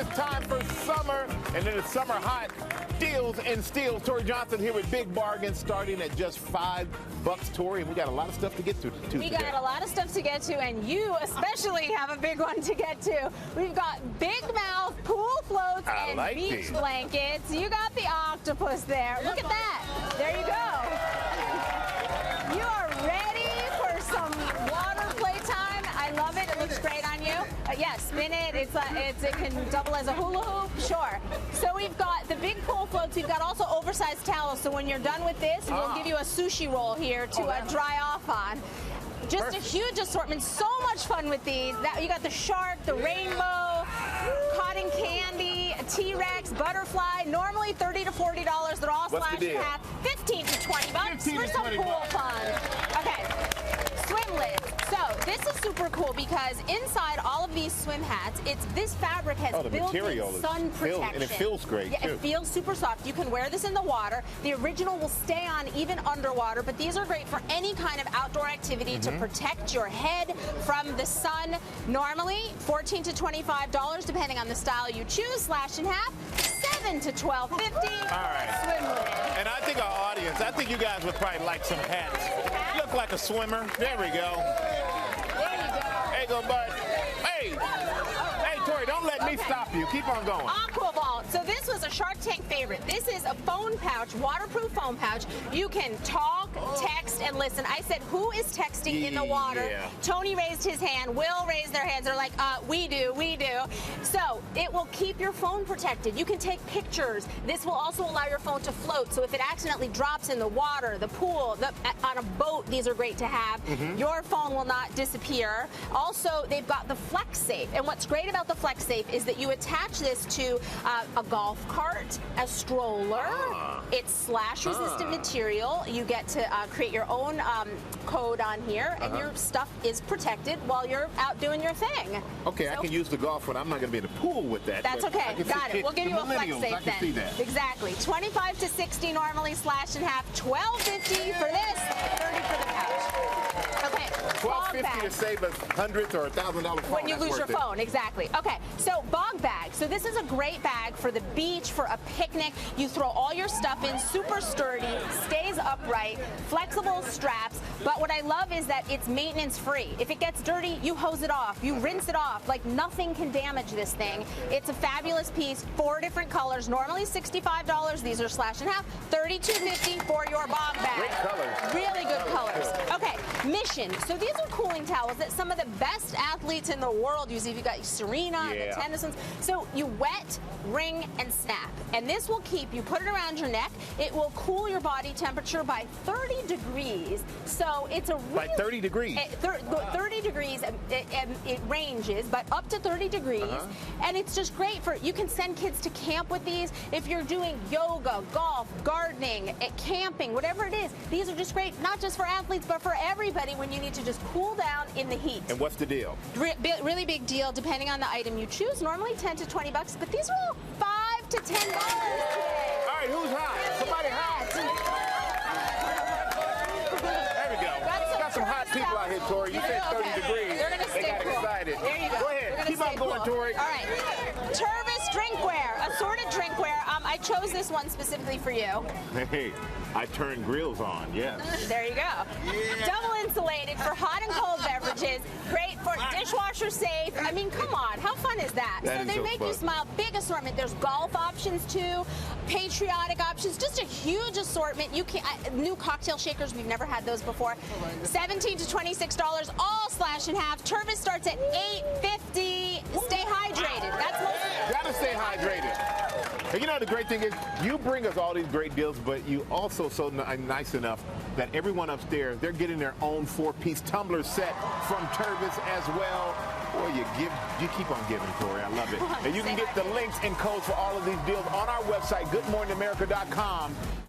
it's time for summer, and it is summer hot deals and steals. Tori Johnson here with big bargains starting at just $5, Tori, and we got a lot of stuff to get to We got a lot of stuff to get to, and you especially have a big one to get to. We've got big mouth pool floats and beach blankets. You got the octopus there. Look at that. There you go. You are ready for some water play time. I love it. It looks great on you. Yeah, spin it. It can double as a hula hoop. Sure. So we've got the big pool floats. We've got also oversized towels. So when you're done with this, we'll give you a sushi roll here to dry off on. Just a huge assortment. So much fun with these. You got the shark, the rainbow, cotton candy, a T-Rex, butterfly. Normally $30 to $40. They're all slashed in half. $15 to $20 for some pool fun. Okay. Swim lids. So this is super cool because inside all of these swim hats, this fabric has built-in sun protection. And it feels great, too. It feels super soft. You can wear this in the water. The original will stay on even underwater, but these are great for any kind of outdoor activity to protect your head from the sun. Normally $14 to $25, depending on the style you choose. Slashed in half. $7 to $12.50. All right. Swim lid. And I think our audience, I think you guys would probably like some hats. You look like a swimmer. There we go. There you go. There you go, bud. Hey. Hey, Tori, don't let me stop you. Keep on going. Aquavault. So this was a Shark Tank favorite. This is a phone pouch, waterproof phone pouch. You can talk, text, and listen. I said, who is texting in the water? Tony raised his hand. Will raised their hands. They're like, we do. So it will keep your phone protected. You can take pictures. This will also allow your phone to float. So if it accidentally drops in the water, the pool, on a boat, these are great to have. Your phone will not disappear. Also, they've got the Flex Safe. And what's great about the Flex Safe is that you attach this to a golf cart, a stroller. It's slash-resistant material. You get to create your own code on here, and your stuff is protected while you're out doing your thing. Okay, so I can use the golf one. I'm not going to be in the pool with that. That's okay. Got it. We'll give you a Flex Safe then. See that. Exactly. $25 to $60 normally, slashed in half. $12.50 for this. $30 for the pouch. Okay. $12.50 to save us hundreds or $1,000 phone. When you lose your phone, exactly. Okay, so bog bag. So this is a great bag for the beach, for a picnic. You throw all your stuff in, super sturdy, stays upright, flexible straps. But what I love is that it's maintenance free. If it gets dirty, you hose it off, you rinse it off. Like nothing can damage this thing. It's a fabulous piece, 4 different colors. Normally $65. These are slashed in half. $32.50 for your bog bag. Great colors. Really good colors. Okay, Mission. So these are cooling towels that some of the best athletes in the world use. You've got Serena and the tennis ones. So you wet, wring, and snap. And this will keep, you put it around your neck, it will cool your body temperature by 30 degrees. So it's a really... By 30 degrees? 30 degrees, it ranges, but up to 30 degrees. And it's just great for, you can send kids to camp with these. If you're doing yoga, golf, gardening, camping, whatever it is, these are just great, not just for athletes, but for everybody when you need to just cool down in the heat. And what's the deal? Really big deal, depending on the item you choose. Normally $10 to $20, but these are all $5 to $10 today. All right, who's hot? Somebody hot. There we go. Got some hot people out here, Tori. You said 30 degrees. They're gonna stay cool. Excited. There you go. Go ahead. Keep on going, Tori. All right. Turvis drinkware, assorted drinkware. I chose this one specifically for you. Hey, I turn grills on, yes. There you go. Double insulated for hot and cold beverages. Great for dishwasher safe. I mean, come on. How fun is that? So they make you smile. Big assortment. There's golf options, too. Patriotic options. Just a huge assortment. You can new cocktail shakers. We've never had those before. $17 to $26, all slashed in half. Turvis starts at $8.50. Stay hydrated. That's most. Gotta stay hydrated. And you know, the great thing is, you bring us all these great deals, but you also so nice enough that everyone upstairs, they're getting their own 4-piece tumbler set from Turvis as well. Boy, you keep on giving, Tori. I love it. And you can get the links and codes for all of these deals on our website, goodmorningamerica.com.